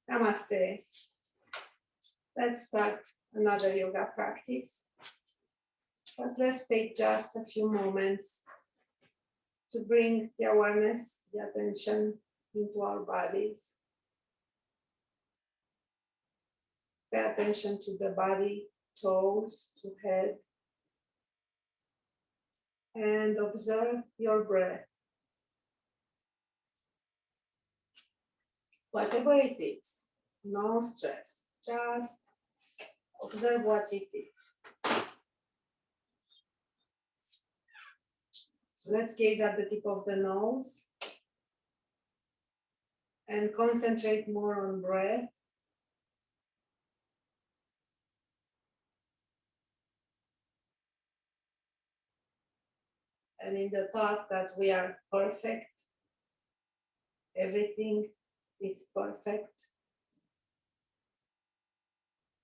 Namaste. Let's start another yoga practice. First, let's take just a few moments to bring the awareness, the attention into our bodies. Pay attention to the body, toes to head, and observe your breath. Whatever it is, no stress, just observe what it is. Let's gaze at the tip of the nose and concentrate more on breath. And in the thought that we are perfect, everything is perfect,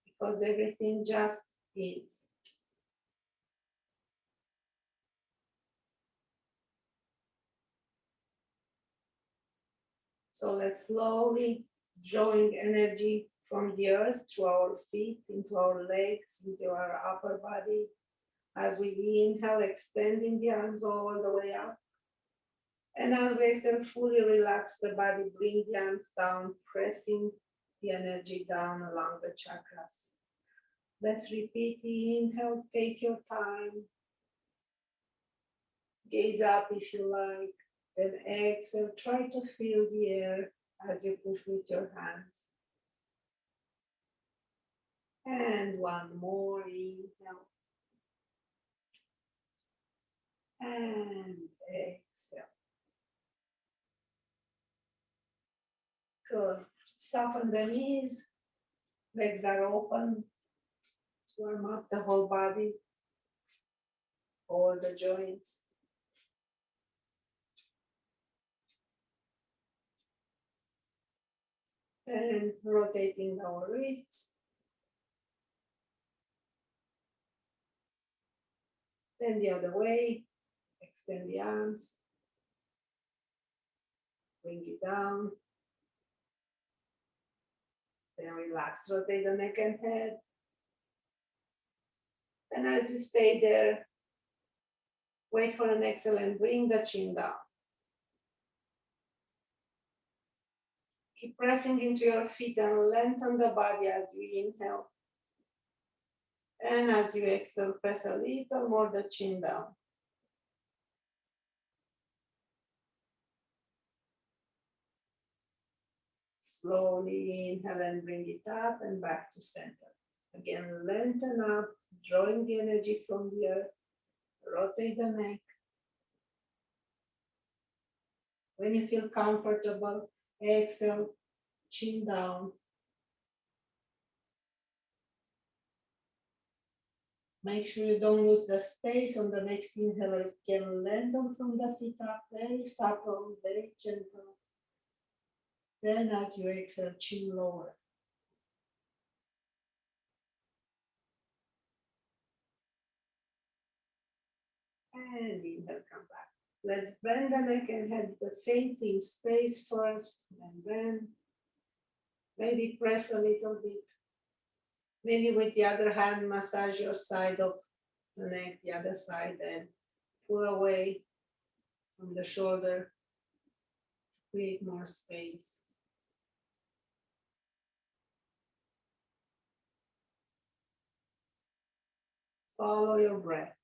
because everything just is. So let's slowly drawing energy from the earth through our feet, into our legs, into our upper body. As we inhale, extending the arms all the way up. And as we exhale, fully relax the body, bring the arms down, pressing the energy down along the chakras. Let's repeat. Inhale, take your time. Gaze up if you like. Then exhale, try to feel the air as you push with your hands. And one more, inhale. And exhale. Good. Soften the knees. Legs are open. Let's warm up the whole body, all the joints. And rotating our wrists. Then the other way. Extend the arms. Bring it down. Then relax. Rotate the neck and head. And as you stay there, wait for an exhale and bring the chin down. Keep pressing into your feet and lengthen the body as you inhale. And as you exhale, press a little more the chin down. Slowly inhale and bring it up and back to center. Again, lengthen up, drawing the energy from the earth. Rotate the neck. When you feel comfortable, exhale, chin down. Make sure you don't lose the space on the next inhale. You can lengthen from the feet up, very subtle, very gentle. Then as you exhale, chin lower. And inhale, come back. Let's bend the neck and head. The same thing, space first, and then maybe press a little bit. Maybe with the other hand, massage your side of the neck, the other side, and pull away from the shoulder. Create more space. Follow your breath.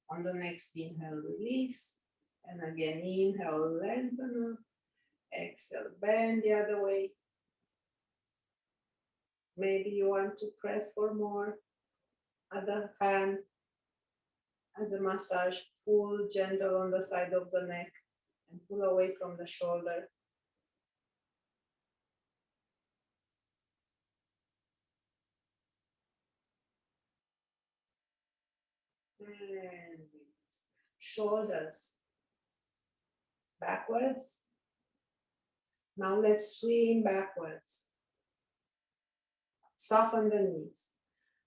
On the next inhale, release. And again, inhale, lengthen up. Exhale, bend the other way. Maybe you want to press for more. Other hand as a massage. Pull gentle on the side of the neck and pull away from the shoulder. And release. Shoulders backwards. Now let's swing backwards. Soften the knees.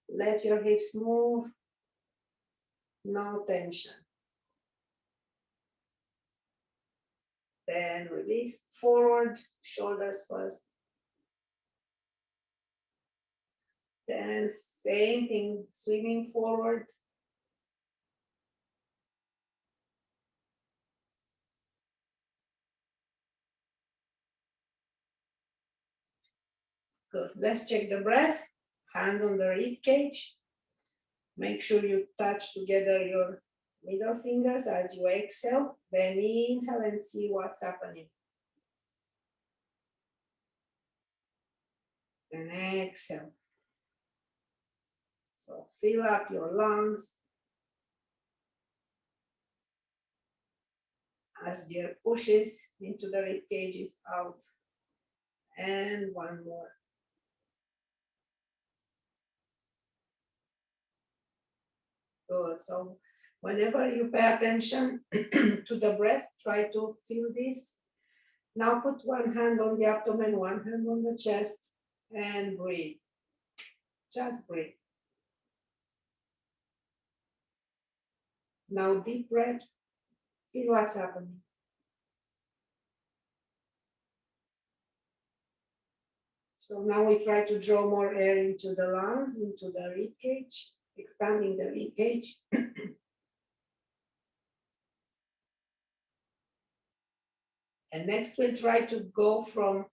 Let your hips move. No tension. Then release forward, shoulders first. Then same thing, swimming forward. Good. Let's check the breath. Hands on the rib cage. Make sure you touch together your middle fingers as you exhale. Then inhale and see what's happening. Then exhale. So fill up your lungs as the air pushes into the rib cages out. And one more. Good. So whenever you pay attention to the breath, try to feel this. Now put one hand on the abdomen, one hand on the chest, and breathe. Just breathe. Now deep breath. Feel what's happening. So now we try to draw more air into the lungs, into the rib cage, expanding the rib cage. And next we'll try to go from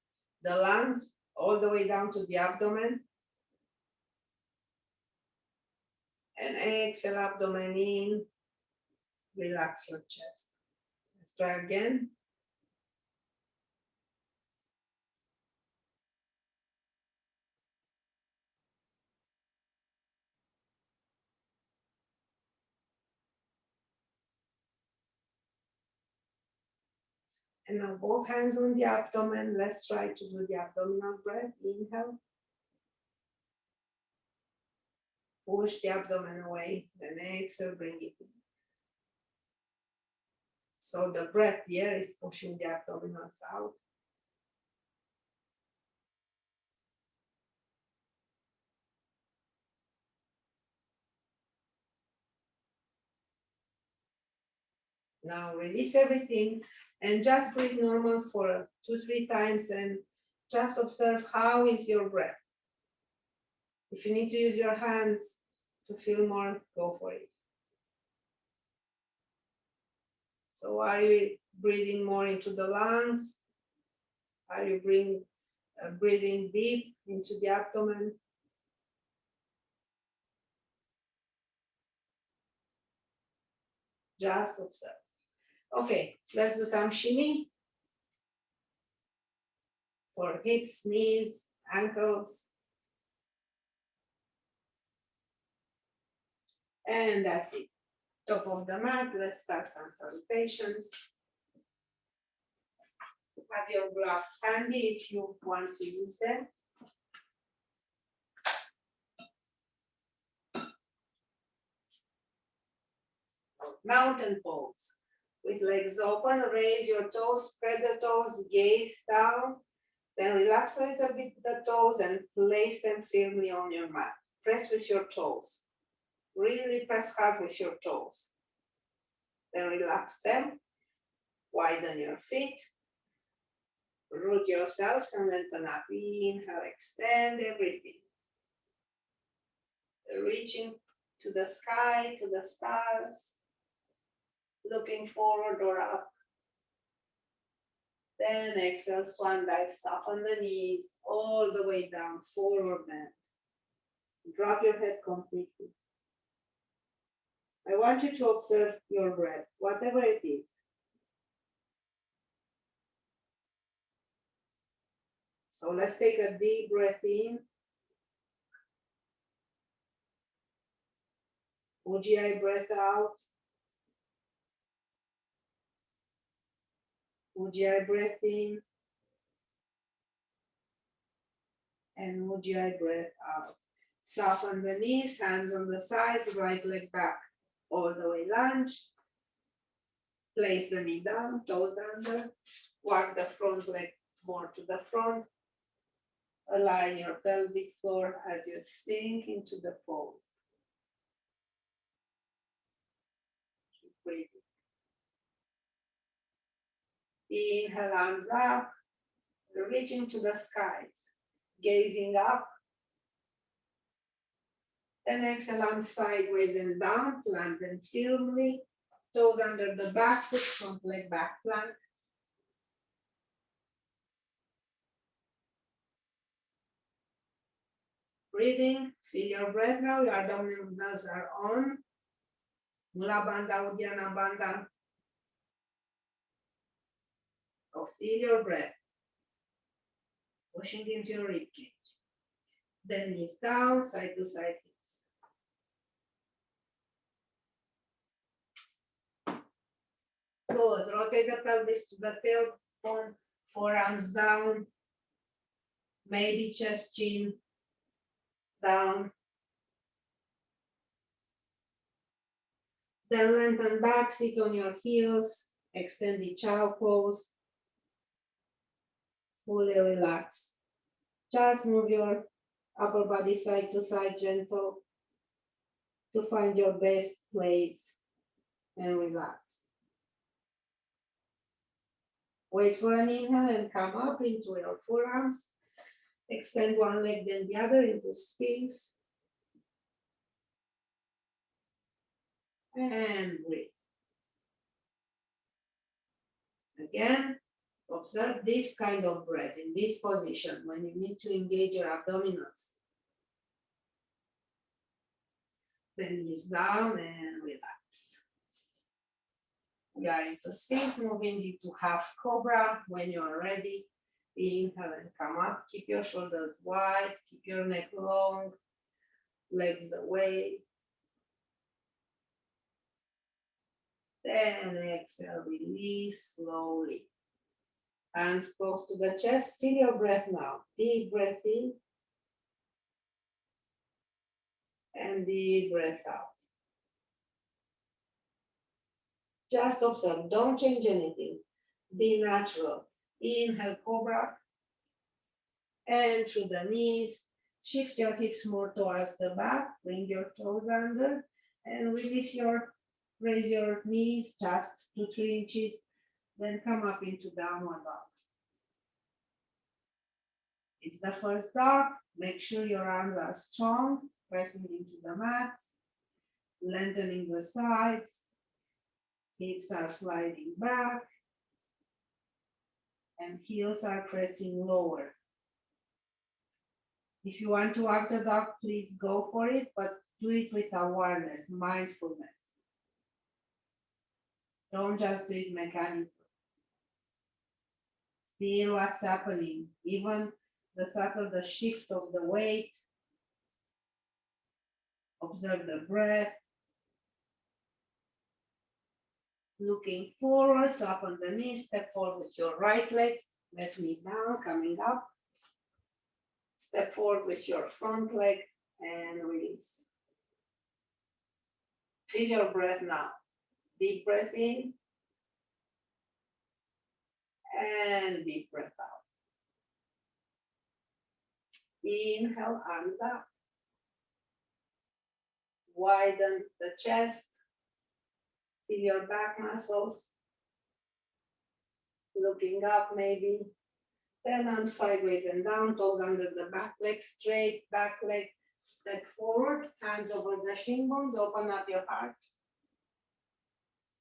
the lungs all the way down to the abdomen. And exhale, abdomen in, relax your chest. Let's try again. And now both hands on the abdomen. Let's try to do the abdominal breath. Inhale. Push the abdomen away. Then exhale, bring it in. So the breath here is pushing the abdominals out. Now release everything and just breathe normal for 2-3 times and just observe how is your breath. If you need to use your hands to feel more, go for it. So are you breathing more into the lungs? Are you breathing deep into the abdomen? Just observe. Okay, let's do some shimmy for hips, knees, ankles. And that's it. Top of the mat, let's start some salutations. Have your gloves handy if you want to use them. Mountain pose. With legs open, raise your toes, spread the toes, gaze down. Then relax a little bit the toes and place them firmly on your mat. Press with your toes. Really press hard with your toes. Then relax them. Widen your feet. Root yourselves and lengthen up. Inhale, extend everything. Reaching to the sky, to the stars. Looking forward or up. Then exhale, swan dive, soften the knees, all the way down, forward bend. Drop your head completely. I want you to observe your breath, whatever it is. So let's take a deep breath in. Ujjayi breath out. Ujjayi breath in. And Ujjayi breath out. Soften the knees, hands on the sides, right leg back. All the way lunge. Place the knee down, toes under. Walk the front leg more to the front. Align your pelvic floor as you sink into the pose. Keep breathing. Inhale, arms up, reaching to the skies, gazing up. Then exhale, arms sideways and down, plant them firmly. Toes under the back foot, front leg back plank. Breathing, feel your breath now, your abdominals are on. Mula Bandha, Uddiyana Bandha. Or feel your breath, pushing into your rib cage. Then knees down, side to side hips. Good, rotate the pelvis to the tailbone, forearms down, maybe chest, chin down. Then lengthen back, sit on your heels, extend the child pose, fully relax. Just move your upper body side to side, gentle, to find your best place and relax. Wait for an inhale and come up into your forearms. Extend one leg, then the other into Sphinx. And breathe. Again, observe this kind of breath in this position when you need to engage your abdominals. Then knees down and relax. We are into Sphinx, moving into half cobra. When you are ready, inhale and come up. Keep your shoulders wide, keep your neck long, legs away. Then exhale, release slowly. Hands close to the chest. Feel your breath now. Deep breath in and deep breath out. Just observe, don't change anything. Be natural. Inhale, cobra. And through the knees, shift your hips more towards the back. Bring your toes under and raise your knees just 2-3 inches. Then come up into downward dog. It's the first dog. Make sure your arms are strong, pressing into the mats, lengthening the sides. Hips are sliding back and heels are pressing lower. If you want to walk the dog, please go for it, but do it with awareness, mindfulness. Don't just do it mechanically. Feel what's happening, even the shift of the weight. Observe the breath. Looking forward, so up on the knees, step forward with your right leg, left knee down, coming up. Step forward with your front leg and release. Feel your breath now. Deep breath in and deep breath out. Inhale, arms up. Widen the chest. Feel your back muscles. Looking up maybe. Then arms sideways and down, toes under the back leg, straight back leg. Step forward, hands over the shin bones, open up your heart.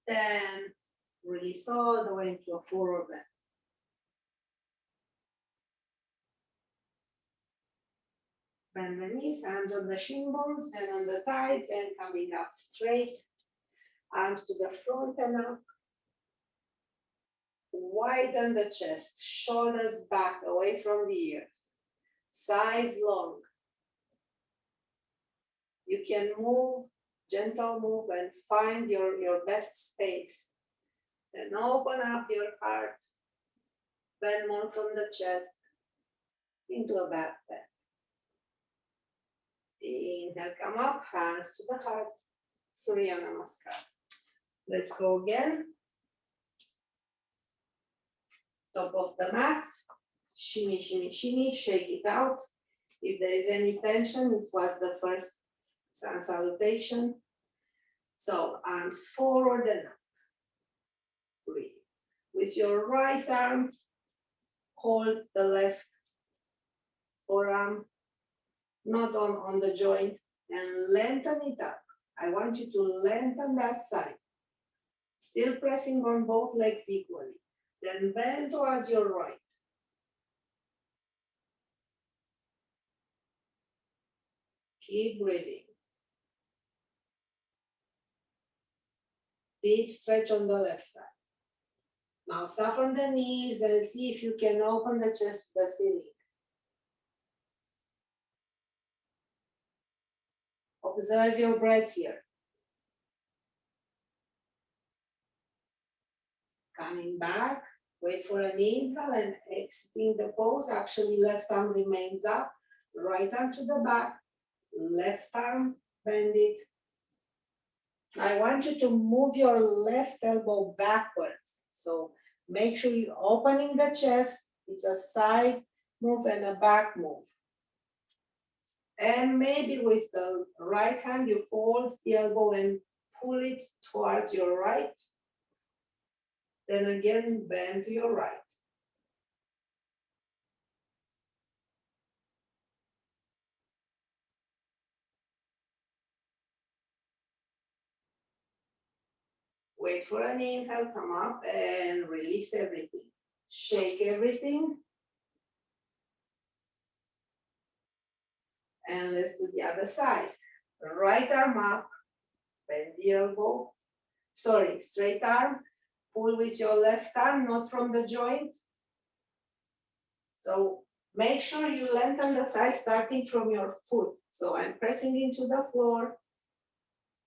Then release all the way into a forward bend. Bend the knees, hands on the shin bones and on the thighs and coming up straight. Arms to the front and up. Widen the chest, shoulders back away from the ears. Sides long. You can move, gentle move and find your best space. Then open up your heart. Bend more from the chest into a back bend. Inhale, come up, hands to the heart. Surya Namaskar. Let's go again. Top of the mat. Shimmy, shimmy, shimmy, shake it out. If there is any tension, it was the first sun salutation. So arms forward and up. Breathe. With your right arm, hold the left forearm, not on the joint, and lengthen it up. I want you to lengthen that side. Still pressing on both legs equally. Then bend towards your right. Keep breathing. Deep stretch on the left side. Now soften the knees and see if you can open the chest to the ceiling. Observe your breath here. Coming back, wait for an inhale and exiting the pose. Actually, left arm remains up, right arm to the back, left arm, bend it. I want you to move your left elbow backwards. So make sure you're opening the chest. It's a side move and a back move. And maybe with the right hand, you hold the elbow and pull it towards your right. Then again, bend to your right. Wait for an inhale, come up and release everything. Shake everything. And let's do the other side. Right arm up, bend the elbow. Sorry, straight arm. Pull with your left arm, not from the joint. So make sure you lengthen the side starting from your foot. So I'm pressing into the floor.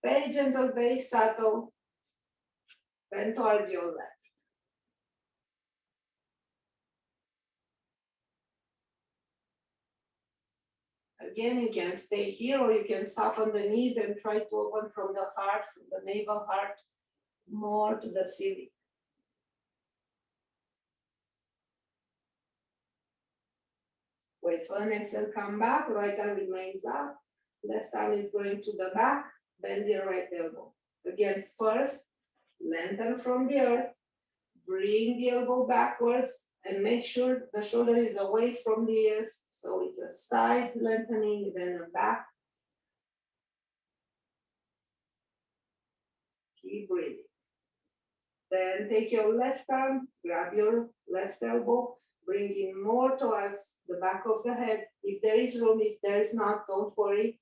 Very gentle, very subtle. Bend towards your left. Again, you can stay here or you can soften the knees and try to open from the heart, from the navel heart, more to the ceiling. Wait for an exhale, come back, right arm remains up, left arm is going to the back, bend your right elbow. Again, first, lengthen from the earth, bring the elbow backwards, and make sure the shoulder is away from the ears, so it's a side lengthening, then a back. Keep breathing. Then take your left arm, grab your left elbow, bring it more towards the back of the head. If there is room, if there is not, don't worry.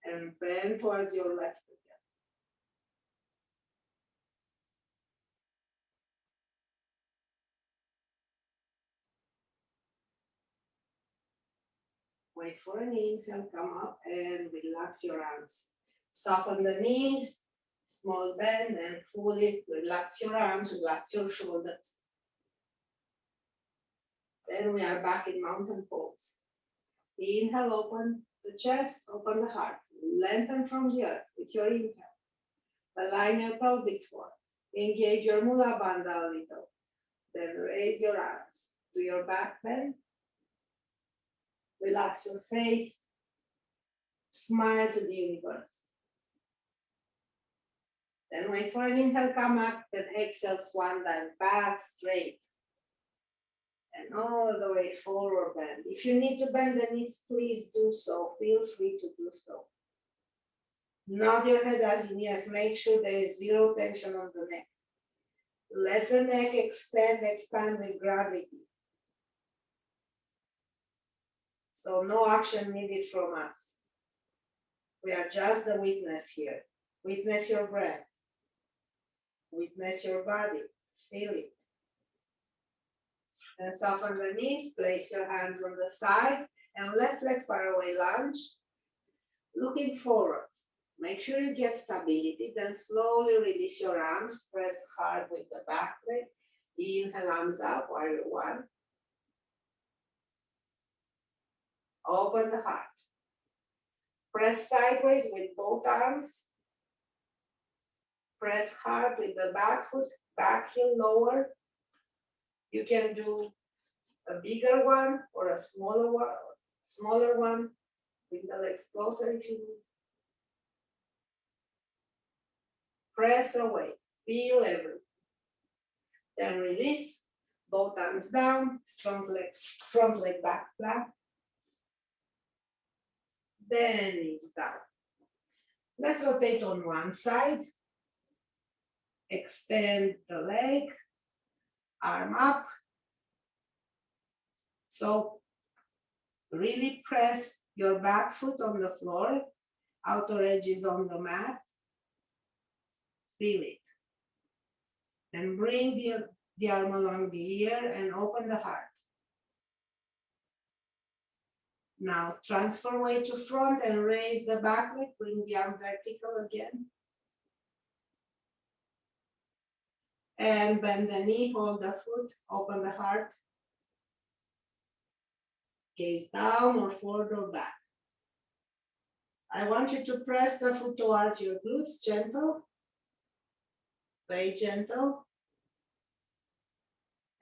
And bend towards your left again. Wait for an inhale, come up and relax your arms. Soften the knees, small bend and fully relax your arms, relax your shoulders. Then we are back in mountain pose. Inhale, open the chest, open the heart. Lengthen from the earth with your inhale. Align your pelvic floor. Engage your mula bandha a little. Then raise your arms. Do your back bend. Relax your face. Smile to the universe. Then wait for an inhale, come up. Then exhale, swan dive back straight. And all the way forward bend. If you need to bend the knees, please do so. Feel free to do so. Nod your head as in yes. Make sure there is zero tension on the neck. Let the neck extend, expand with gravity. So no action needed from us. We are just the witness here. Witness your breath. Witness your body. Feel it. And soften the knees, place your hands on the sides and left leg far away lunge. Looking forward. Make sure you get stability, then slowly release your arms, press hard with the back leg. Inhale, arms up, warrior one. Open the heart. Press sideways with both arms. Press hard with the back foot, back heel lower. You can do a bigger one or a smaller one. Bring the legs closer if you need. Press away, feel everything. Then release, both arms down, strong leg, front leg back flat. Then knees down. Let's rotate on one side. Extend the leg, arm up. So really press your back foot on the floor, outer edge is on the mat. Feel it. And bring the arm along the ear and open the heart. Now transfer weight to front and raise the back leg, bring the arm vertical again. And bend the knee, hold the foot, open the heart. Gaze down or forward or back. I want you to press the foot towards your glutes, gentle. Very gentle.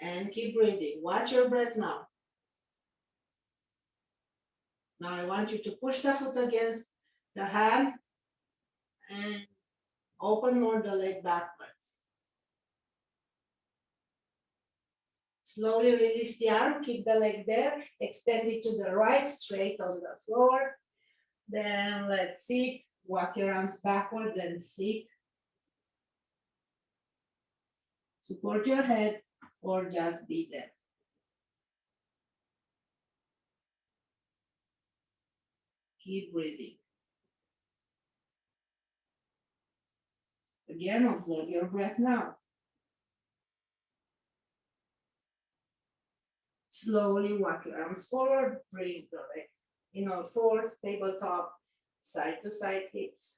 And keep breathing. Watch your breath now. Now I want you to push the foot against the hand and open more the leg backwards. Slowly release the arm, keep the leg there, extend it to the right, straight on the floor. Then let's sit, walk your arms backwards and sit. Support your head or just be there. Keep breathing. Again, observe your breath now. Slowly walk your arms forward, bring the leg in all fours, tabletop, side to side hips.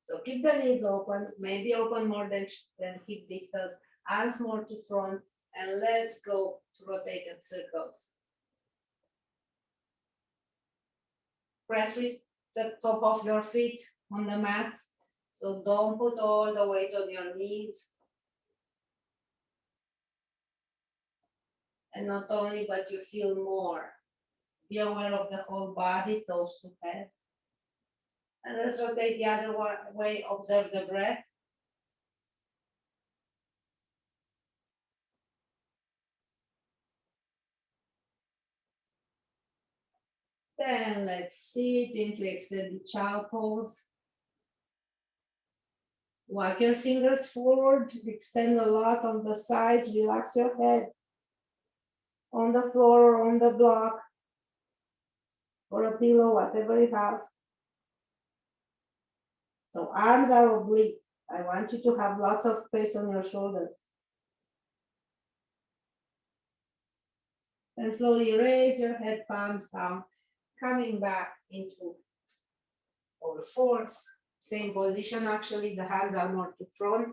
So keep the knees open, maybe open more than hip distance, arms more to front, and let's go to rotated circles. Press with the top of your feet on the mat, so don't put all the weight on your knees. And not only, but you feel more. Be aware of the whole body, toes to head. And let's rotate the other way, observe the breath. Then let's sit into extended child pose. Walk your fingers forward, extend a lot on the sides, relax your head on the floor or on the block or a pillow, whatever you have. So arms are oblique. I want you to have lots of space on your shoulders. And slowly raise your head, palms down, coming back into all fours. Same position, actually, the hands are more to front.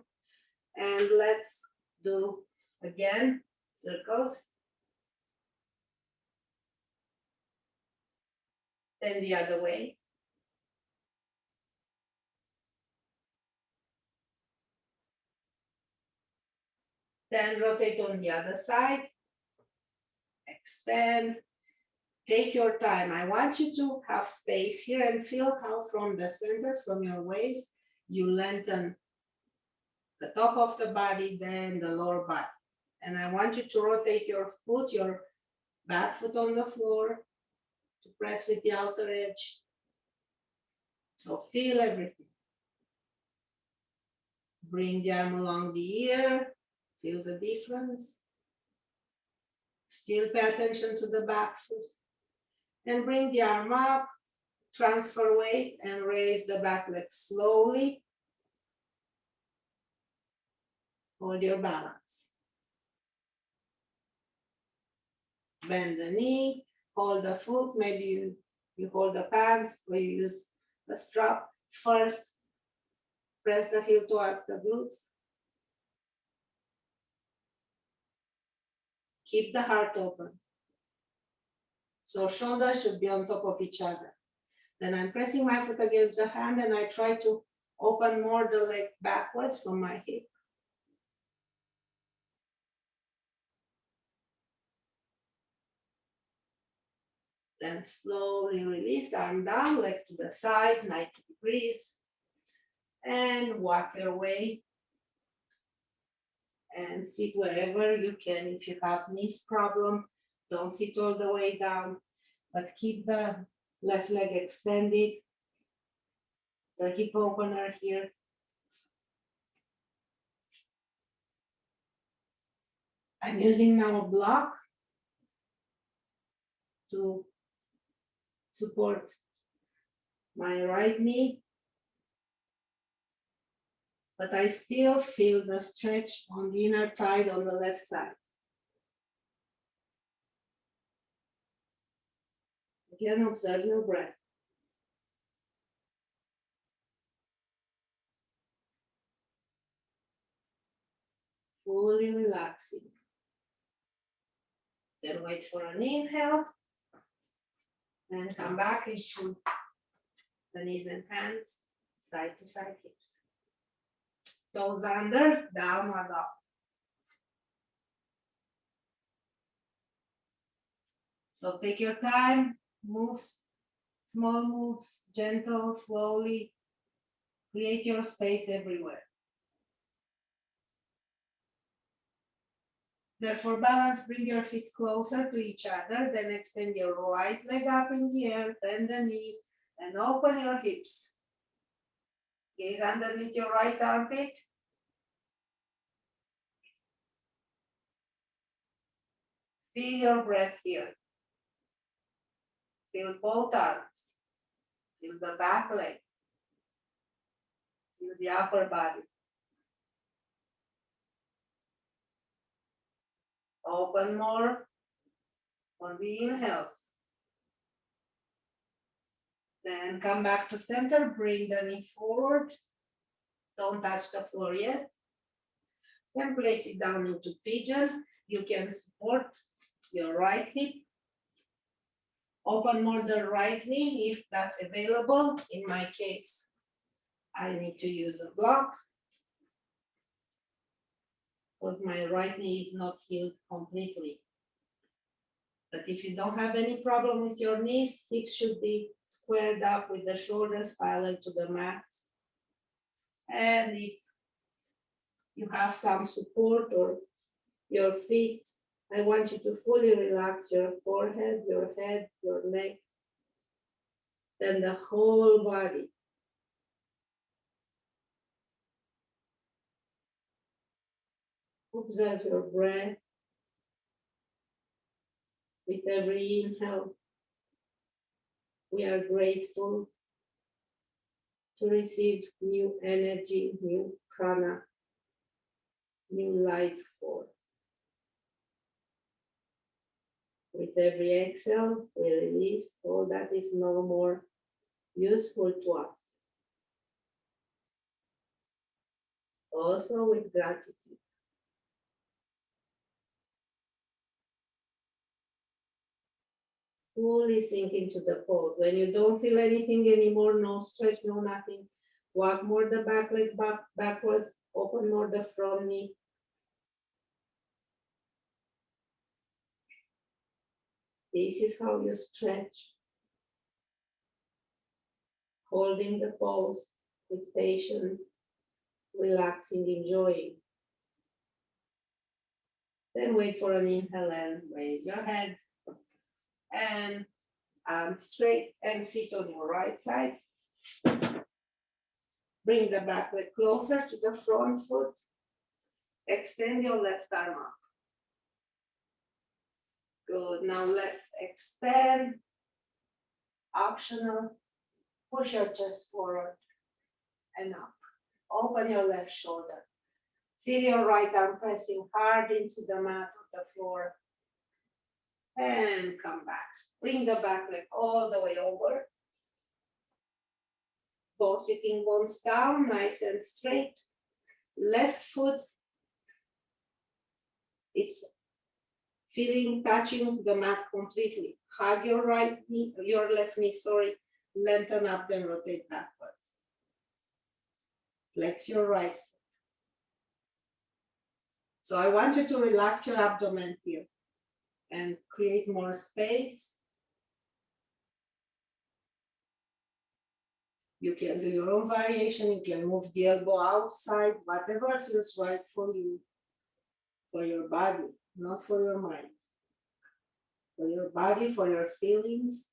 And let's do again, circles. Then the other way. Then rotate on the other side. Extend. Take your time. I want you to have space here and feel how from the center, from your waist, you lengthen the top of the body, then the lower body. And I want you to rotate your foot, your back foot on the floor, to press with the outer edge. So feel everything. Bring the arm along the ear, feel the difference. Still pay attention to the back foot. And bring the arm up, transfer weight, and raise the back leg slowly. Hold your balance. Bend the knee, hold the foot, maybe you hold the pants or you use the strap. First, press the heel towards the glutes. Keep the heart open. So shoulders should be on top of each other. Then I'm pressing my foot against the hand and I try to open more the leg backwards from my hip. Then slowly release, arm down, leg to the side, 90 degrees. And walk your way and sit wherever you can. If you have knees problem, don't sit all the way down, but keep the left leg extended. The hip opener here. I'm using now a block to support my right knee, but I still feel the stretch on the inner thigh on the left side. Again, observe your breath. Fully relaxing. Then wait for an inhale and come back into the knees and hands, side to side hips. Toes under, downward dog. So take your time, moves, small moves, gentle, slowly. Create your space everywhere. Therefore, balance, bring your feet closer to each other, then extend your right leg up in the air, bend the knee, and open your hips. Gaze underneath your right armpit. Feel your breath here. Feel both arms. Feel the back leg. Feel the upper body. Open more on the inhales. Then come back to center, bring the knee forward. Don't touch the floor yet. Then place it down into pigeon. You can support your right hip. Open more the right knee if that's available. In my case, I need to use a block because my right knee is not healed completely. But if you don't have any problem with your knees, hips should be squared up with the shoulders parallel to the mat. And if you have some support or your fists, I want you to fully relax your forehead, your head, your neck, then the whole body. Observe your breath. With every inhale, we are grateful to receive new energy, new prana, new life force. With every exhale, we release all that is no more useful to us. Also with gratitude. Fully sink into the pose. When you don't feel anything anymore, no stretch, no nothing, walk more the back leg backwards, open more the front knee. This is how you stretch. Holding the pose with patience, relaxing, enjoying. Then wait for an inhale and raise your head and straight and sit on your right side. Bring the back leg closer to the front foot. Extend your left arm up. Good. Now let's extend. Optional. Push your chest forward and up. Open your left shoulder. Feel your right arm pressing hard into the mat or the floor. And come back. Bring the back leg all the way over. Both sitting bones down, nice and straight. Left foot, it's feeling, touching the mat completely. Hug your right knee, your left knee, sorry. Lengthen up, then rotate backwards. Flex your right foot. So I want you to relax your abdomen here and create more space. You can do your own variation. You can move the elbow outside, whatever feels right for you, for your body, not for your mind. For your body, for your feelings.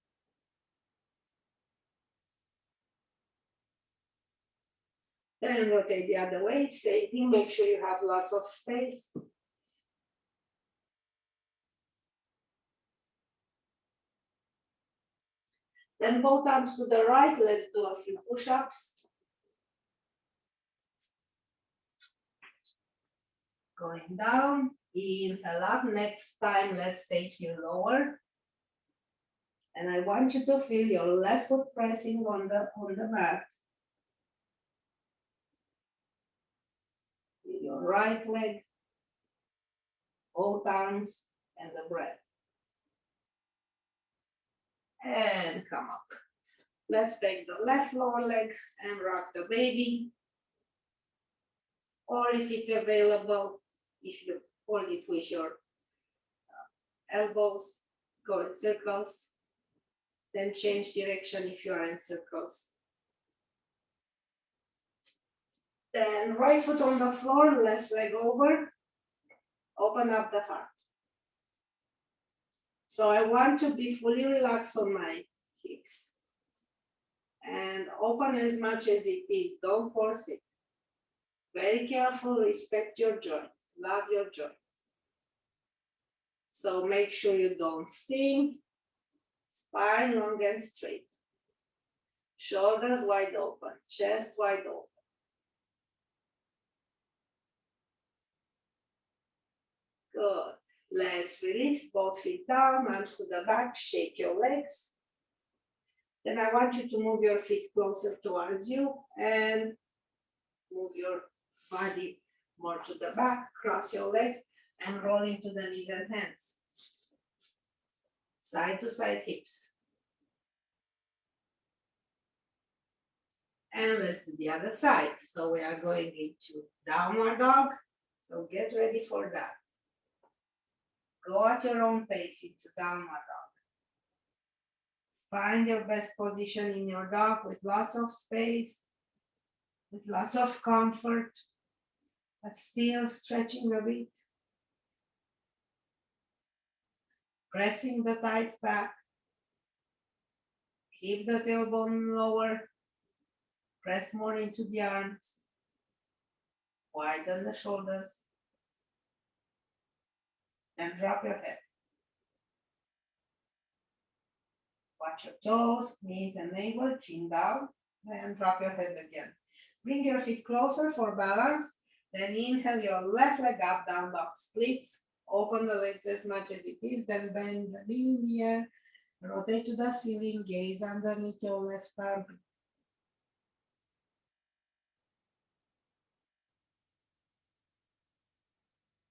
Then rotate the other way, same thing, make sure you have lots of space. Then both arms to the right, let's do a few push-ups. Going down, inhale up, next time let's take you lower. And I want you to feel your left foot pressing on the mat. Your right leg, both arms, and the breath. And come up. Let's take the left lower leg and rock the baby. Or if it's available, if you hold it with your elbows, go in circles. Then change direction if you are in circles. Then right foot on the floor, left leg over. Open up the heart. So I want to be fully relaxed on my hips. And open as much as it is, don't force it. Very careful, respect your joints, love your joints. So make sure you don't sink, spine long and straight. Shoulders wide open, chest wide open. Good. Let's release both feet down, arms to the back, shake your legs. Then I want you to move your feet closer towards you and move your body more to the back, cross your legs and roll into the knees and hands. Side to side hips. And let's do the other side. So we are going into downward dog. So get ready for that. Go at your own pace into downward dog. Find your best position in your dog with lots of space, with lots of comfort, but still stretching a bit. Pressing the thighs back. Keep the tailbone lower. Press more into the arms. Widen the shoulders. Then drop your head. Watch your toes, knees and navel, chin down, and drop your head again. Bring your feet closer for balance. Then inhale your left leg up, down dog splits. Open the legs as much as it is, then bend the knee in the air. Rotate to the ceiling, gaze underneath your left arm.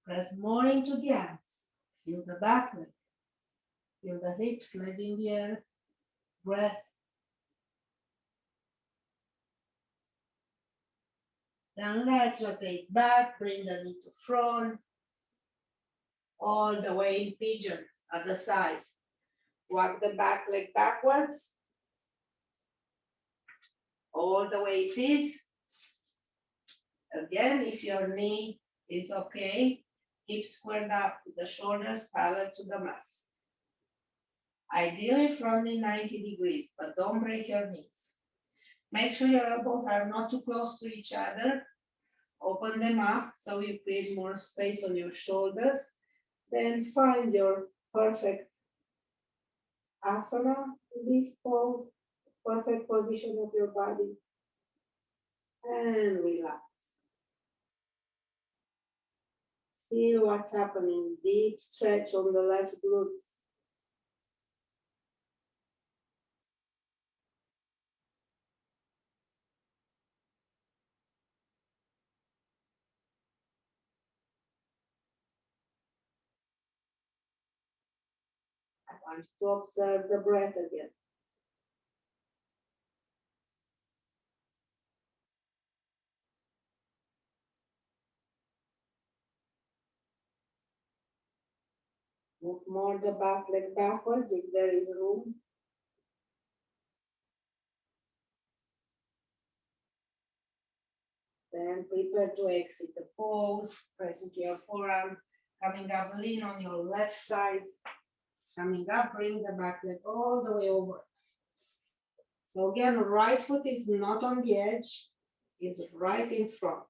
Press more into the arms. Feel the back leg. Feel the hips, leg in the air. Breath. Then let's rotate back, bring the knee to front. All the way in pigeon at the side. Walk the back leg backwards. All the way it is. Again, if your knee is okay, keep squared up with the shoulders parallel to the mat. Ideally from the 90 degrees, but don't break your knees. Make sure your elbows are not too close to each other. Open them up so you create more space on your shoulders. Then find your perfect asana in this pose, perfect position of your body. And relax. Feel what's happening. Deep stretch on the left glutes. I want you to observe the breath again. Move more the back leg backwards if there is room. Then prepare to exit the pose, press into your forearm, coming up, lean on your left side, coming up, bring the back leg all the way over. So again, right foot is not on the edge, it's right in front,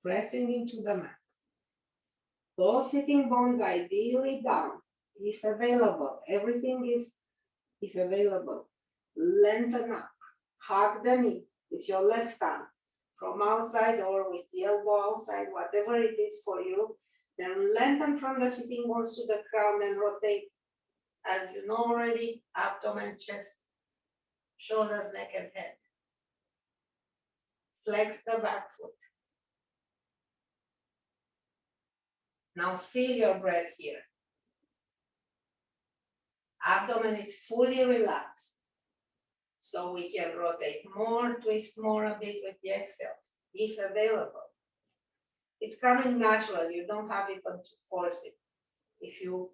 pressing into the mat. Both sitting bones ideally down, if available. Everything is if available. Lengthen up, hug the knee with your left hand from outside or with the elbow outside, whatever it is for you. Then lengthen from the sitting bones to the crown and rotate, as you know already, abdomen, chest, shoulders, neck, and head. Flex the back foot. Now feel your breath here. Abdomen is fully relaxed. So we can rotate more, twist more a bit with the exhales, if available. It's coming natural, you don't have even to force it. If you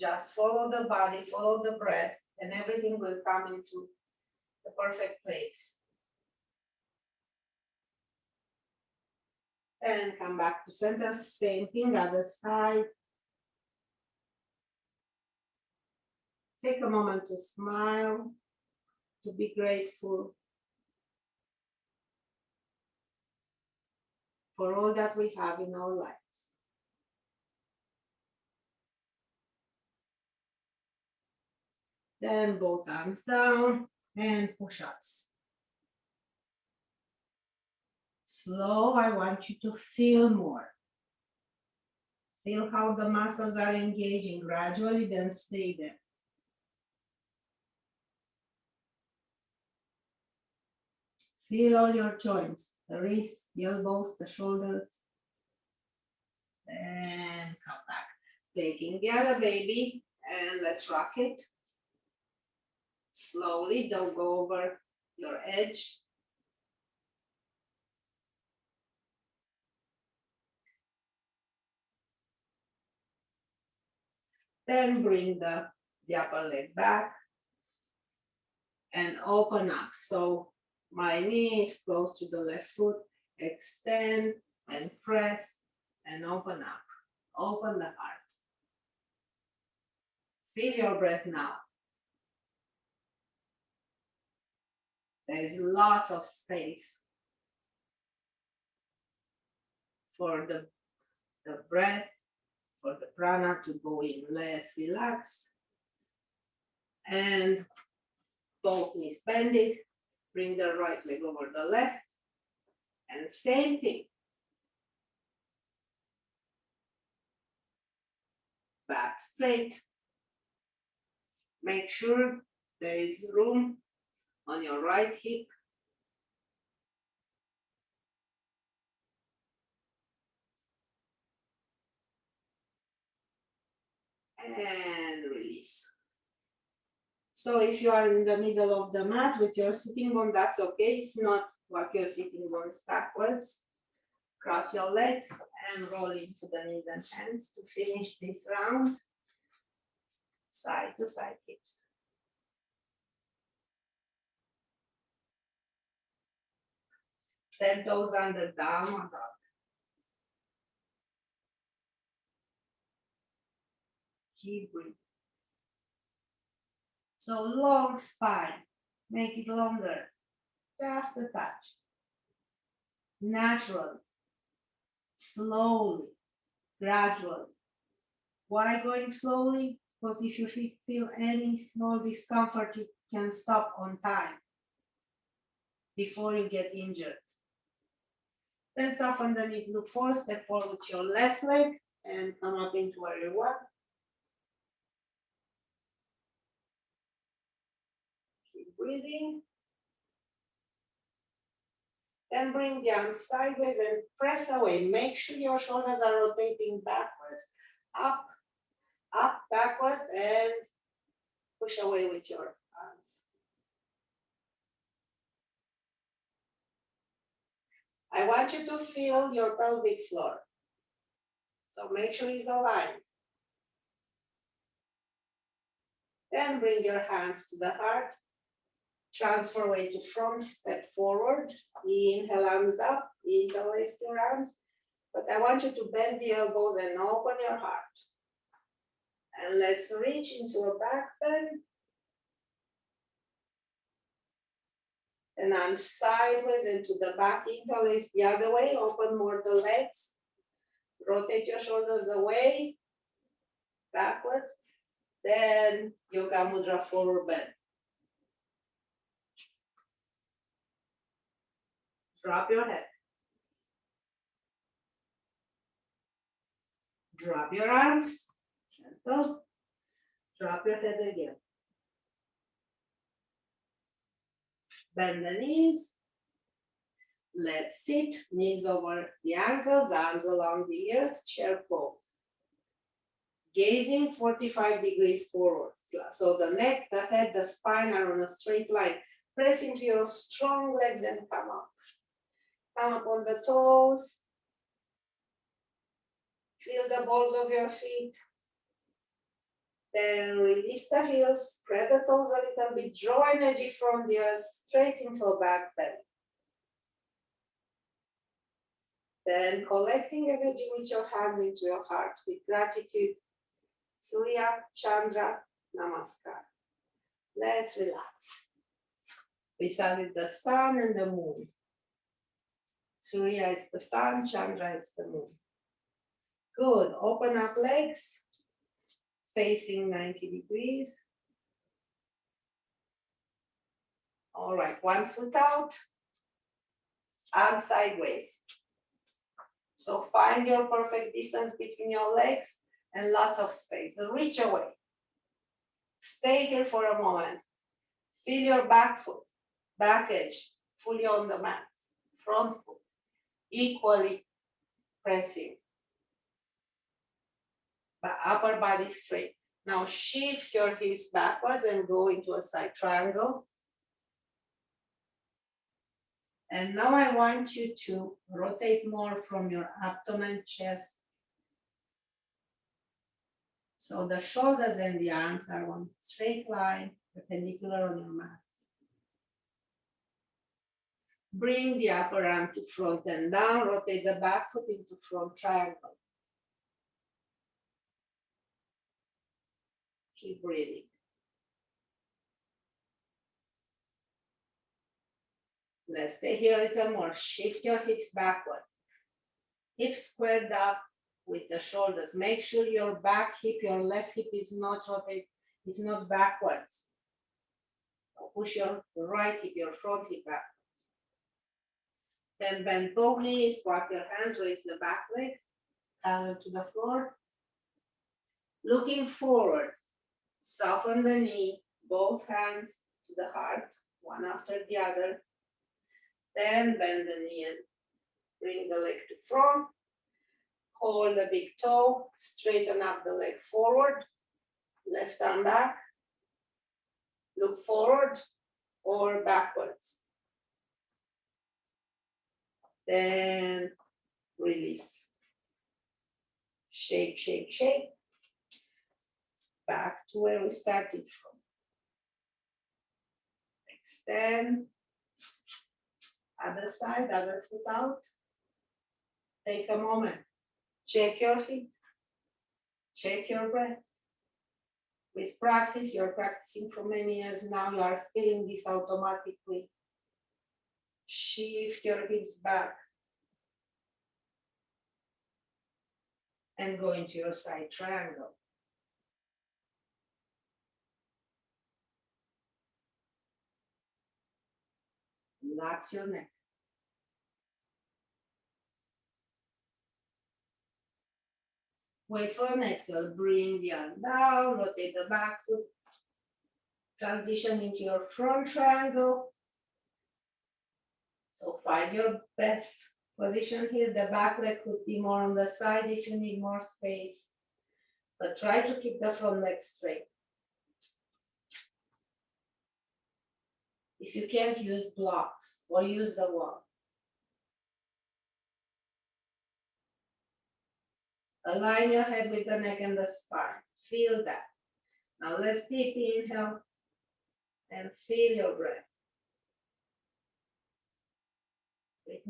just follow the body, follow the breath, and everything will come into the perfect place. And come back to center, same thing, other side. Take a moment to smile, to be grateful for all that we have in our lives. Then both arms down and push-ups. Slow, I want you to feel more. Feel how the muscles are engaging gradually, then stay there. Feel all your joints, the wrists, the elbows, the shoulders. And come back. Taking the other baby, and let's rock it. Slowly, don't go over your edge. Then bring the upper leg back and open up. So my knee is close to the left foot. Extend and press and open up. Open the heart. Feel your breath now. There is lots of space for the breath, for the prana to go in. Let's relax. And both knees bend it. Bring the right leg over the left. And same thing. Back straight. Make sure there is room on your right hip. And release. So if you are in the middle of the mat with your sitting bone, that's okay. If not, walk your sitting bones backwards. Cross your legs and roll into the knees and hands to finish this round. Side to side hips. Then toes under downward dog. Keep breathing. So long spine, make it longer, just a touch. Natural, slowly, gradually. Why going slowly? Because if you feel any small discomfort, you can stop on time before you get injured. Then soften the knees, look forward, step forward with your left leg and come up into warrior one. Keep breathing. Then bring the arms sideways and press away. Make sure your shoulders are rotating backwards, up, up, backwards, and push away with your arms. I want you to feel your pelvic floor. So make sure it's aligned. Then bring your hands to the heart. Transfer weight to front, step forward. Inhale, arms up. Interlace your arms. But I want you to bend the elbows and open your heart. And let's reach into a back bend. And arms sideways into the back, interlace the other way. Open more the legs. Rotate your shoulders away, backwards. Then Yoga Mudra forward bend. Drop your head. Drop your arms. Gentle. Drop your head again. Bend the knees. Let's sit. Knees over the ankles, arms along the ears, chair pose. Gazing 45 degrees forward. So the neck, the head, the spine are on a straight line. Press into your strong legs and come up. Come up on the toes. Feel the balls of your feet. Then release the heels, spread the toes a little bit, draw energy from the earth straight into a back bend. Then collecting energy with your hands into your heart with gratitude. Surya, Chandra, Namaskar. Let's relax. We salute the sun and the moon. Surya is the sun, Chandra is the moon. Good. Open up legs, facing 90 degrees. All right, one foot out, arm sideways. So find your perfect distance between your legs and lots of space. Reach away. Stay here for a moment. Feel your back foot, back edge, fully on the mat. Front foot, equally pressing. Upper body straight. Now shift your hips backwards and go into a side triangle. And now I want you to rotate more from your abdomen, chest. So the shoulders and the arms are on straight line, perpendicular on your mat. Bring the upper arm to front and down, rotate the back foot into front triangle. Keep breathing. Let's stay here a little more. Shift your hips backward. Hips squared up with the shoulders. Make sure your back hip, your left hip is not rotated, it's not backwards. Push your right hip, your front hip backwards. Then bend both knees, swap your hands, raise the back leg, parallel to the floor. Looking forward, soften the knee, both hands to the heart, one after the other. Then bend the knee and bring the leg to front. Hold the big toe, straighten up the leg forward, left arm back. Look forward or backwards. Then release. Shake, shake, shake. Back to where we started from. Extend. Other side, other foot out. Take a moment. Check your feet. Check your breath. With practice, you're practicing for many years now, you are feeling this automatically. Shift your hips back. And go into your side triangle. Relax your neck. Wait for an exhale. Bring the arm down, rotate the back foot. Transition into your front triangle. So find your best position here. The back leg could be more on the side if you need more space. But try to keep the front leg straight. If you can't, use blocks or use the wall. Align your head with the neck and the spine. Feel that. Now let's deep inhale and feel your breath.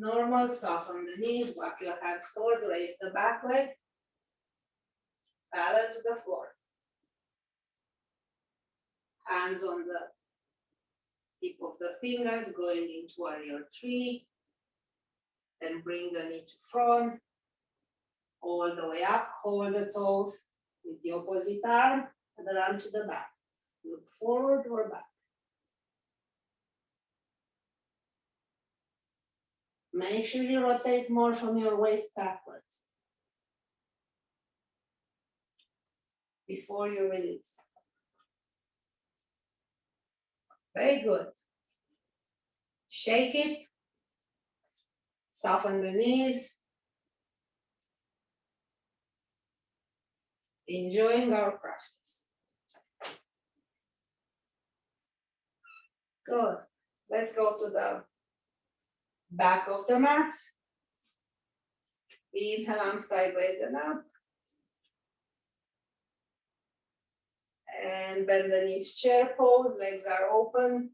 Normal, soften the knees, walk your hands forward, raise the back leg, parallel to the floor. Hands on the tip of the fingers, going into warrior three. Then bring the knee to front, all the way up, hold the toes with the opposite arm, and the arm to the back. Look forward or back. Make sure you rotate more from your waist backwards before you release. Very good. Shake it. Soften the knees. Enjoying our practice. Good. Let's go to the back of the mat. Inhale, arms sideways and up. And bend the knees, chair pose, legs are open.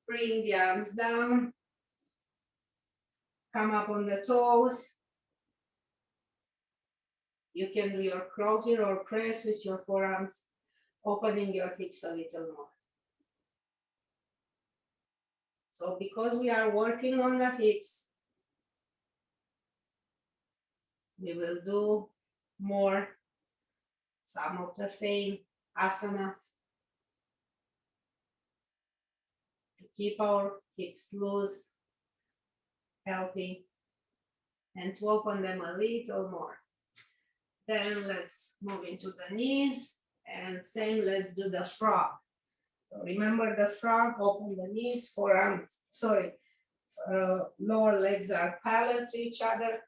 Bring the arms down. Come up on the toes. You can do your crow here or press with your forearms, opening your hips a little more. So because we are working on the hips, we will do more, some of the same asanas to keep our hips loose, healthy, and to open them a little more. Then let's move into the knees, and same, let's do the frog. So remember the frog, open the knees, forearms, lower legs are parallel to each other,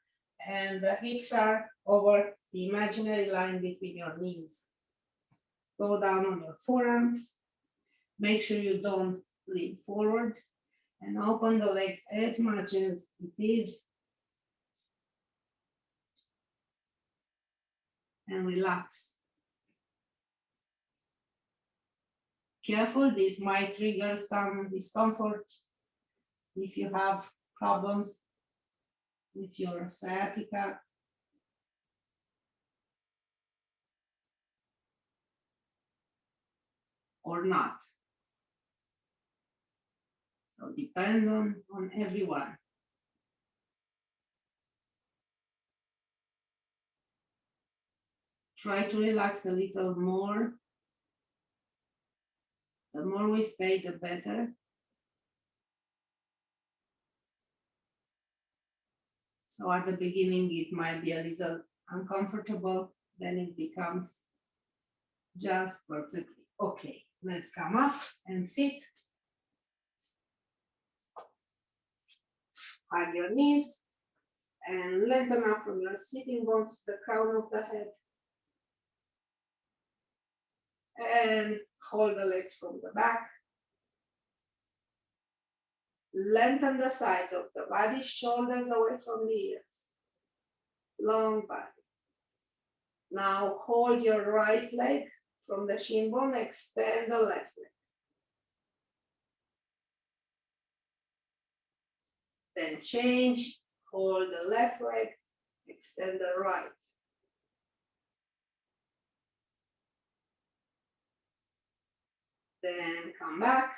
and the hips are over the imaginary line between your knees. Go down on your forearms. Make sure you don't lean forward, and open the legs as much as it is. And relax. Careful, this might trigger some discomfort if you have problems with your sciatica. Or not. So depends on everyone. Try to relax a little more. The more we stay, the better. So at the beginning, it might be a little uncomfortable, then it becomes just perfectly okay. Let's come up and sit. Hug your knees and lengthen up from your sitting bones to the crown of the head. And hold the legs from the back. Lengthen the sides of the body, shoulders away from the ears. Long body. Now hold your right leg from the shin bone, extend the left leg. Then change, hold the left leg, extend the right. Then come back,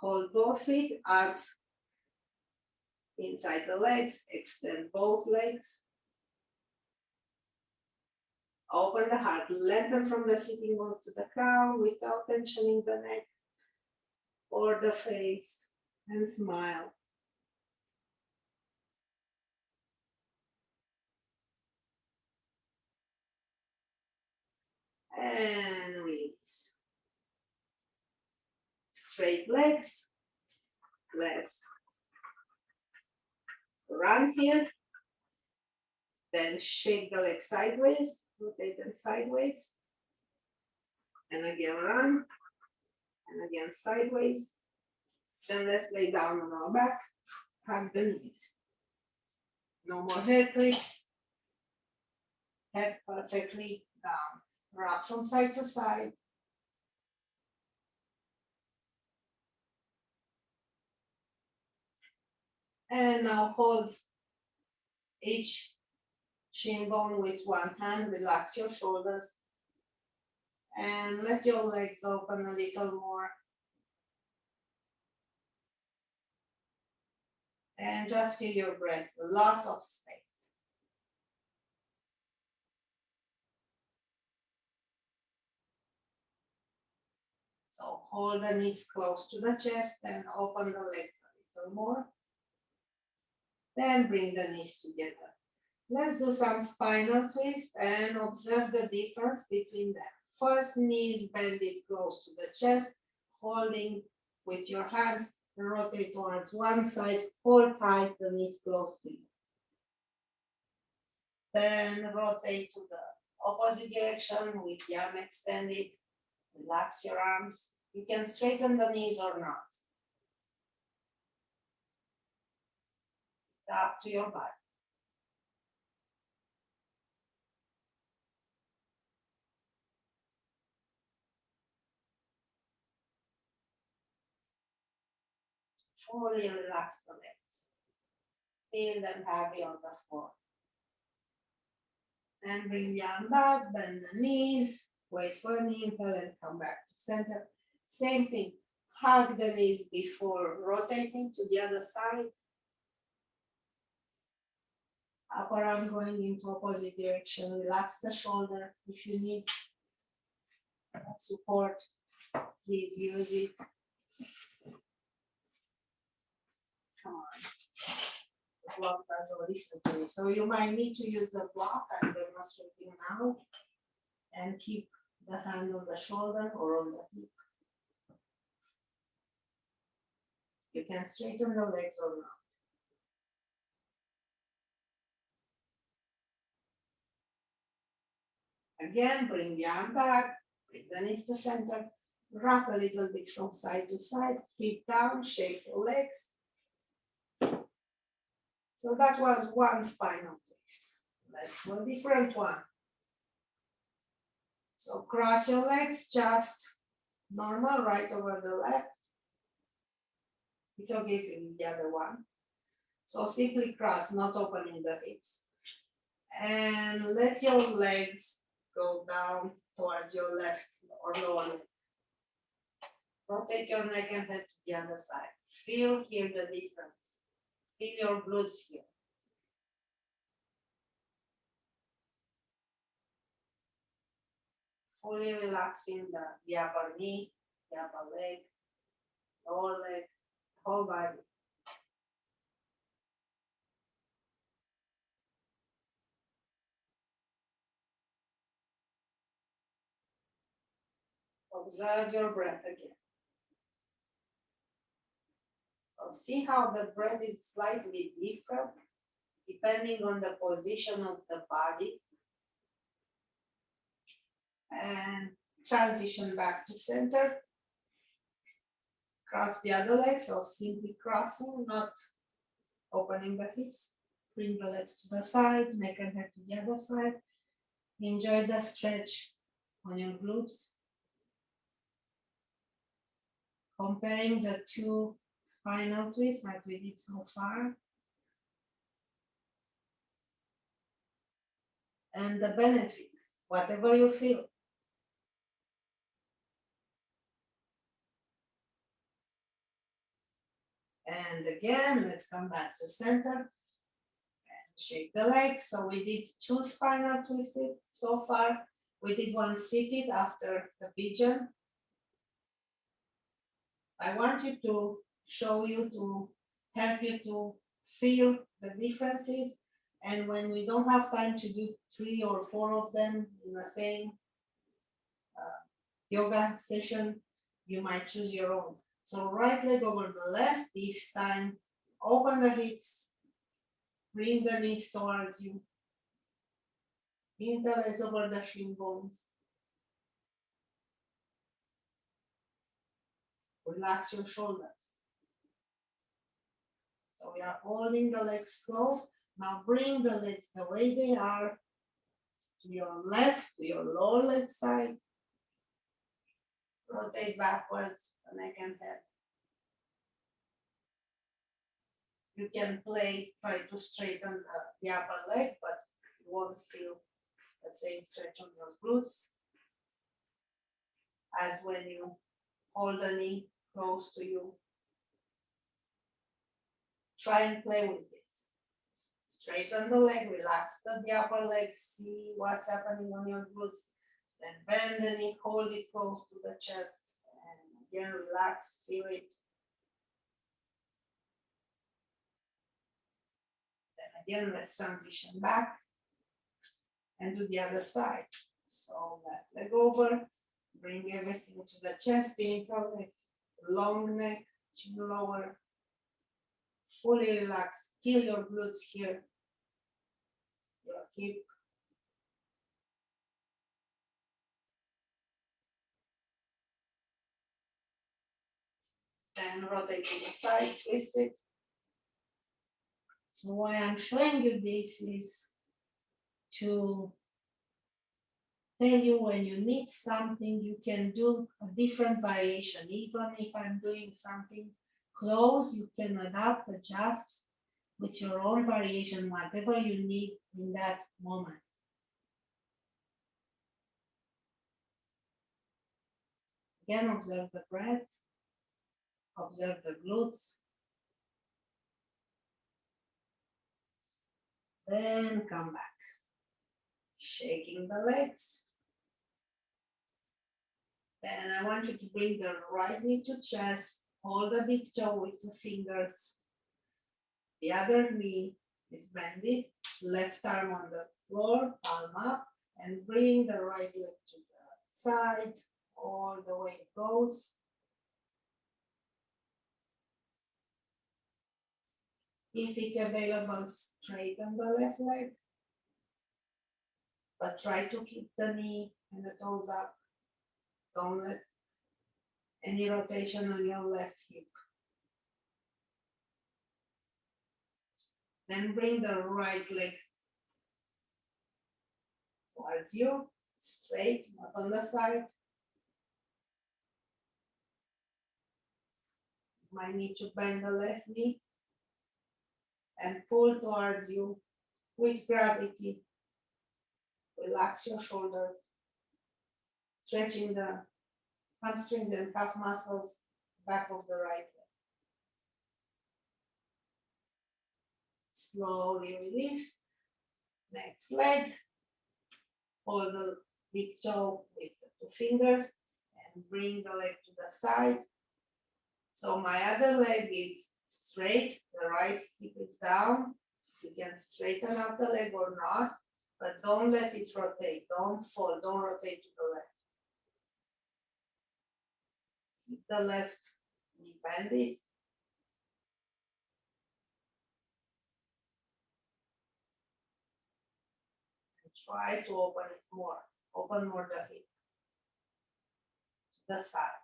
hold both feet, arms inside the legs, extend both legs. Open the heart, lengthen from the sitting bones to the crown without tensioning the neck or the face, and smile. And release. Straight legs. Let's run here. Then shake the legs sideways, rotate them sideways. And again run. And again sideways. Then let's lay down on our back, hug the knees. No more hair twists. Head perfectly down. Rock from side to side. And now hold each shin bone with one hand, relax your shoulders, and let your legs open a little more. And just feel your breath, lots of space. So hold the knees close to the chest and open the legs a little more. Then bring the knees together. Let's do some spinal twist and observe the difference between them. First, knees bended close to the chest, holding with your hands, rotate towards one side, hold tight the knees close to you. Then rotate to the opposite direction with the arm extended. Relax your arms. You can straighten the knees or not. It's up to your body. Fully relax the legs. Feel them heavy on the floor. And bring the arm back, bend the knees, wait for an inhale and come back to center. Same thing, hug the knees before rotating to the other side. Upper arm going into opposite direction, relax the shoulder. If you need support, please use it. Come on. The block doesn't listen to you. So you might need to use the block. I'm demonstrating now. And keep the hand on the shoulder or on the hip. You can straighten the legs or not. Again, bring the arm back, bring the knees to center, rock a little bit from side to side, feet down, shake your legs. So that was one spinal twist. Let's do a different one. So cross your legs, just normal, right over the left. It's okay if you need the other one. So simply cross, not opening the hips. And let your legs go down towards your left or lower leg. Rotate your neck and head to the other side. Feel here the difference. Feel your glutes here. Fully relaxing the upper knee, the upper leg, lower leg, whole body. Observe your breath again. So see how the breath is slightly different depending on the position of the body. And transition back to center. Cross the other leg, so simply crossing, not opening the hips. Bring the legs to the side, neck and head to the other side. Enjoy the stretch on your glutes. Comparing the two spinal twists like we did so far. And the benefits, whatever you feel. And again, let's come back to center and shake the legs. So we did two spinal twists so far. We did one seated after the pigeon. I want you to show you, to help you to feel the differences. And when we don't have time to do 3 or 4 of them in the same yoga session, you might choose your own. So right leg over the left, this time open the hips, bring the knees towards you, interlace over the shin bones. Relax your shoulders. So we are holding the legs closed. Now bring the legs the way they are to your left, to your lower leg side. Rotate backwards the neck and head. You can try to straighten the upper leg, but you won't feel the same stretch on your glutes as when you hold the knee close to you. Try and play with this. Straighten the leg, relax the upper leg, see what's happening on your glutes. Then bend the knee, hold it close to the chest, and again relax, feel it. Then again, let's transition back and do the other side. So left leg over, bring everything to the chest, inhale, long neck, chin lower, fully relax. Feel your glutes here, your hip. Then rotate to the side, twist it. So why I'm showing you this is to tell you when you need something, you can do a different variation. Even if I'm doing something close, you can adapt, adjust with your own variation, whatever you need in that moment. Again, observe the breath, observe the glutes. Then come back. Shaking the legs. Then I want you to bring the right knee to chest, hold the big toe with the fingers. The other knee is bended, left arm on the floor, palm up, and bring the right leg to the side, all the way it goes. If it's available, straighten the left leg, but try to keep the knee and the toes up. Don't let any rotation on your left hip. Then bring the right leg towards you, straight, not on the side. You might need to bend the left knee and pull towards you with gravity. Relax your shoulders, stretching the hamstrings and calf muscles, back of the right leg. Slowly release. Next leg. Hold the big toe with the two fingers and bring the leg to the side. So my other leg is straight, the right hip is down. You can straighten up the leg or not, but don't let it rotate, don't fall, don't rotate to the left. Keep the left knee bended. And try to open it more, open more the hip to the side.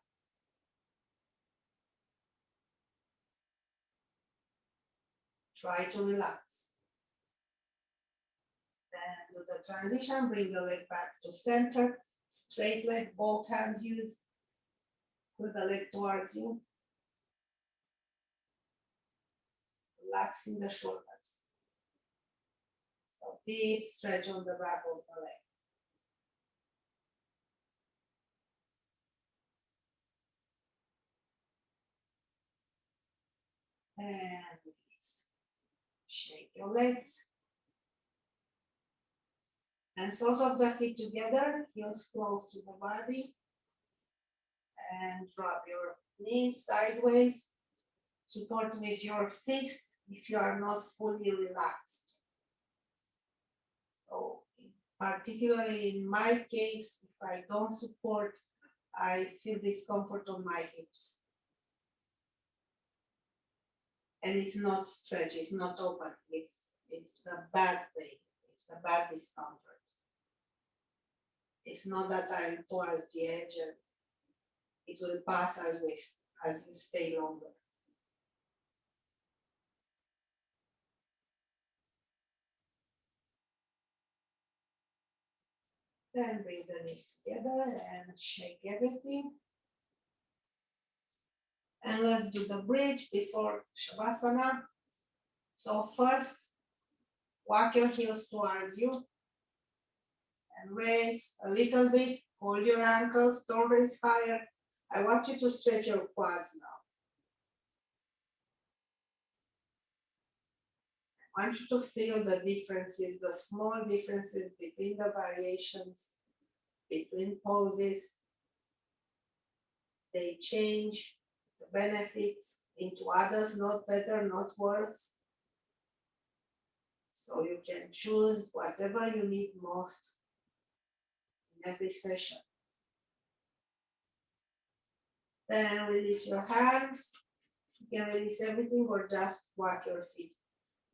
Try to relax. Then do the transition, bring the leg back to center, straight leg, both hands used. Put the leg towards you. Relaxing the shoulders. So deep stretch on the back of the leg. And release. Shake your legs. And soles of the feet together, heels close to the body. And drop your knees sideways. Support with your fists if you are not fully relaxed. So particularly in my case, if I don't support, I feel discomfort on my hips. And it's not stretch, it's not open, it's the bad pain, it's the bad discomfort. It's not that I'm towards the edge and it will pass as you stay longer. Then bring the knees together and shake everything. And let's do the bridge before Shavasana. So first, walk your heels towards you and raise a little bit. Hold your ankles, don't raise higher. I want you to stretch your quads now. I want you to feel the differences, the small differences between the variations, between poses. They change the benefits into others, not better, not worse. So you can choose whatever you need most in every session. Then release your hands. You can release everything or just walk your feet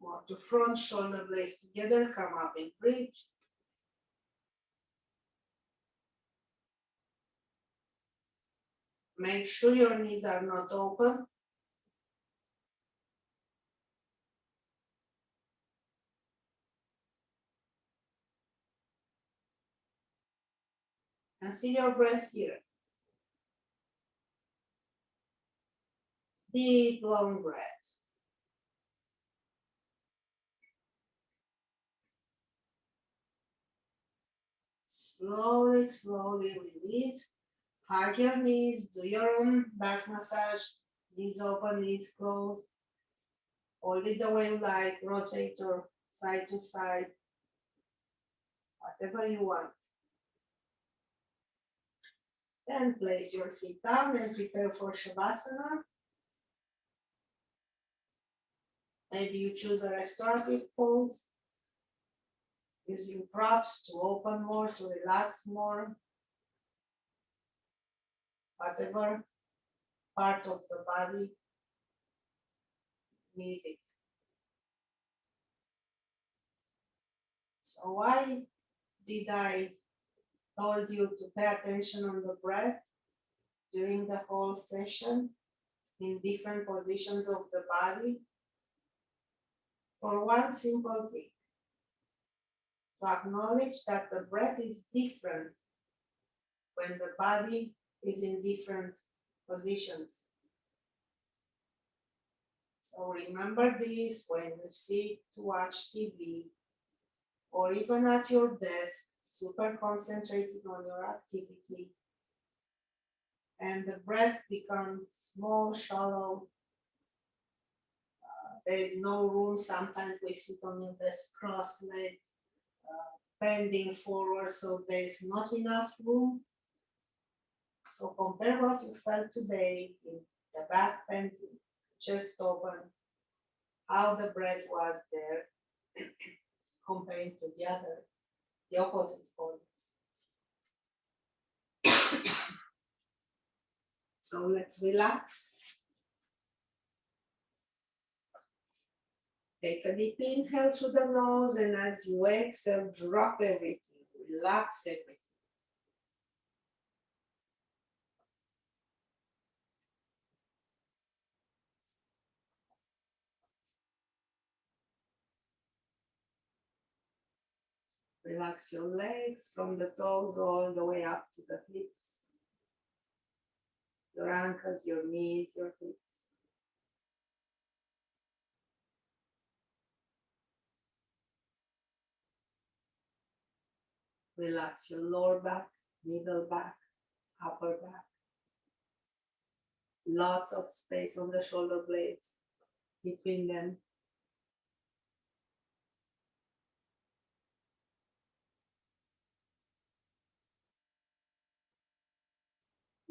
more to front, shoulder blades together, come up in bridge. Make sure your knees are not open. And feel your breath here. Deep, long breath. Slowly, slowly release. Hug your knees, do your own back massage. Knees open, knees closed. Hold it the way you like, rotate or side to side, whatever you want. Then place your feet down and prepare for Shavasana. Maybe you choose a restorative pose, using props to open more, to relax more, whatever part of the body need it. So why did I told you to pay attention on the breath during the whole session in different positions of the body? For one simple thing, to acknowledge that the breath is different when the body is in different positions. So remember this when you sit to watch TV or even at your desk, super concentrated on your activity, and the breath becomes small, shallow. There is no room. Sometimes we sit on your desk cross-legged, bending forward, so there is not enough room. So compare what you felt today in the back bending, chest open, how the breath was there, comparing to the opposite poses. So let's relax. Take a deep inhale through the nose, and as you exhale, drop everything, relax everything. Relax your legs from the toes all the way up to the hips, your ankles, your knees, your hips. Relax your lower back, middle back, upper back. Lots of space on the shoulder blades between them.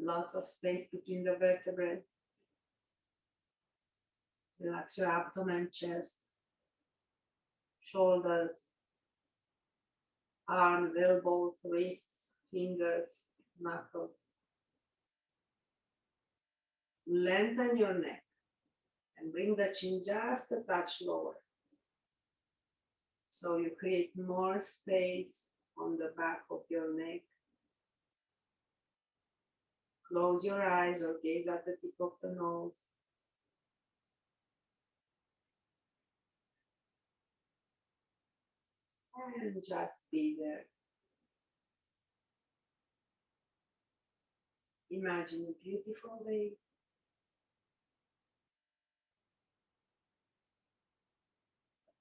Lots of space between the vertebrae. Relax your abdomen, chest, shoulders, arms, elbows, wrists, fingers, knuckles. Lengthen your neck and bring the chin just a touch lower. So you create more space on the back of your neck. Close your eyes or gaze at the tip of the nose. And just be there. Imagine a beautiful day.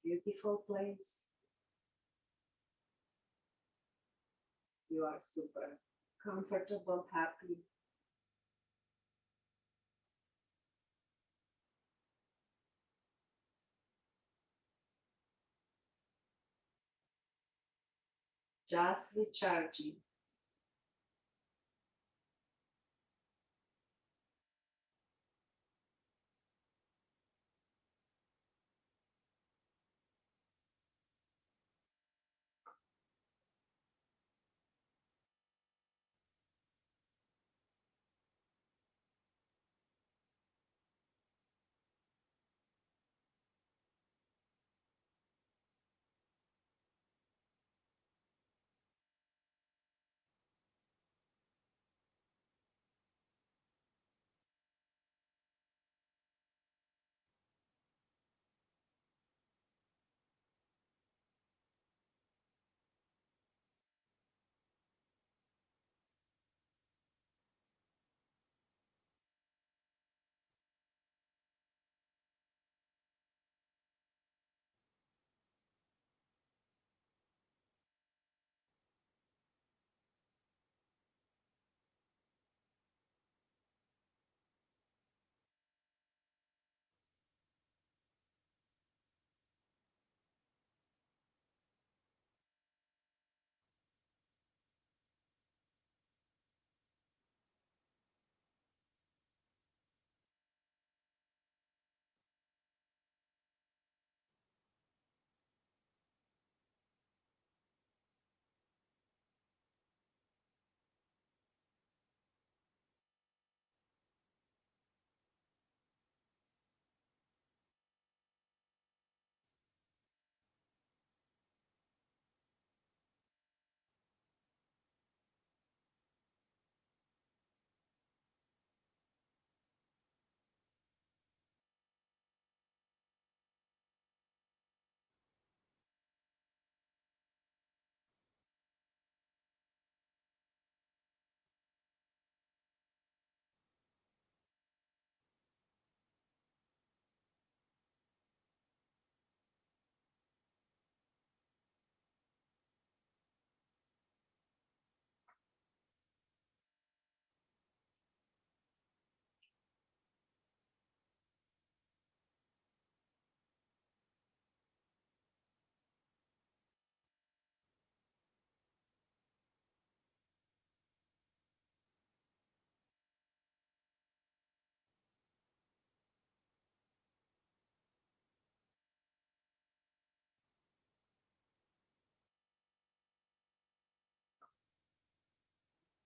beautiful place. You are super comfortable, happy. Just recharging.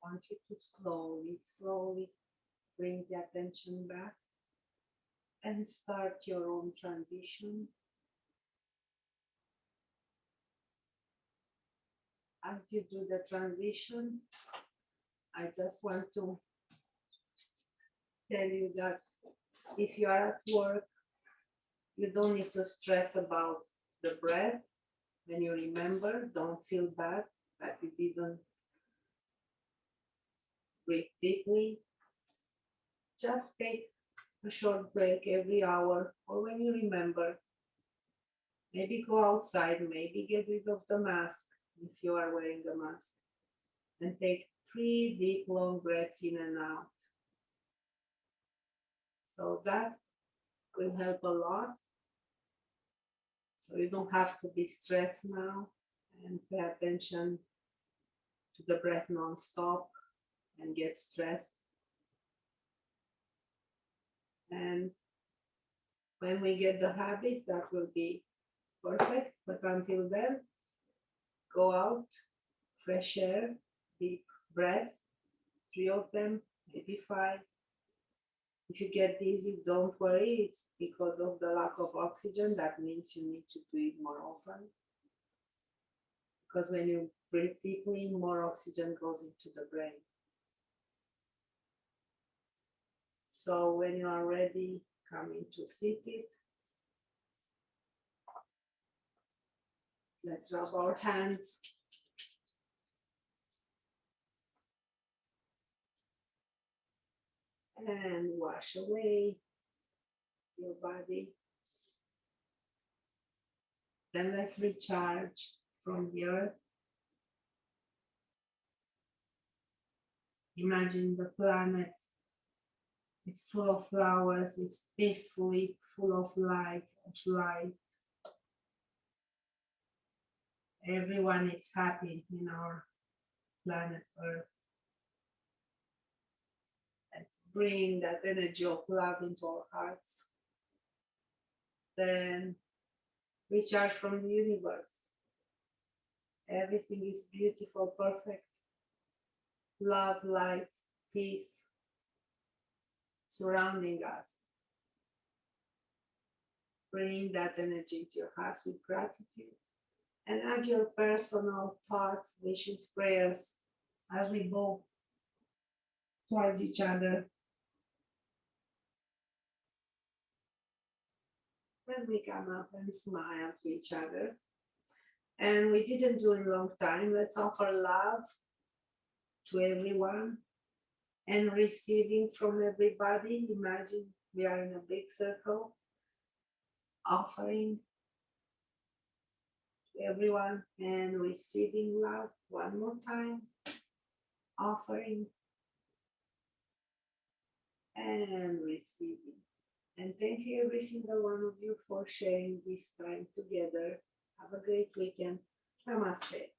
I want you to slowly bring the attention back and start your own transition. As you do the transition, I just want to tell you that if you are at work, you don't need to stress about the breath. When you remember, don't feel bad that you didn't breathe deeply. Just take a short break every hour, or when you remember, maybe go outside, maybe get rid of the mask if you are wearing the mask, and take 3 deep, long breaths in and out. So that will help a lot. So you don't have to be stressed now and pay attention to the breath non-stop and get stressed. And when we get the habit, that will be perfect. But until then, go out, fresh air, deep breaths, 3 of them, maybe 5. If you get dizzy, don't worry. It's because of the lack of oxygen. That means you need to do it more often. Because when you breathe deeply, more oxygen goes into the brain. So when you are ready, come into seated. Let's rub our hands. And wash away your body. Then let's recharge from the earth. Imagine the planet. It's full of flowers. It's peacefully full of life, of light. Everyone is happy in our planet Earth. Let's bring that energy of love into our hearts. Then recharge from the universe. Everything is beautiful, perfect. Love, light, peace surrounding us. Bring that energy into your hearts with gratitude. And add your personal thoughts, wishes, prayers as we bow towards each other. Then we come up and smile to each other. And we didn't do in a long time. Let's offer love to everyone and receiving from everybody. Imagine we are in a big circle, offering to everyone and receiving love one more time, offering and receiving. And thank you, every single one of you, for sharing this time together. Have a great weekend. Namaste.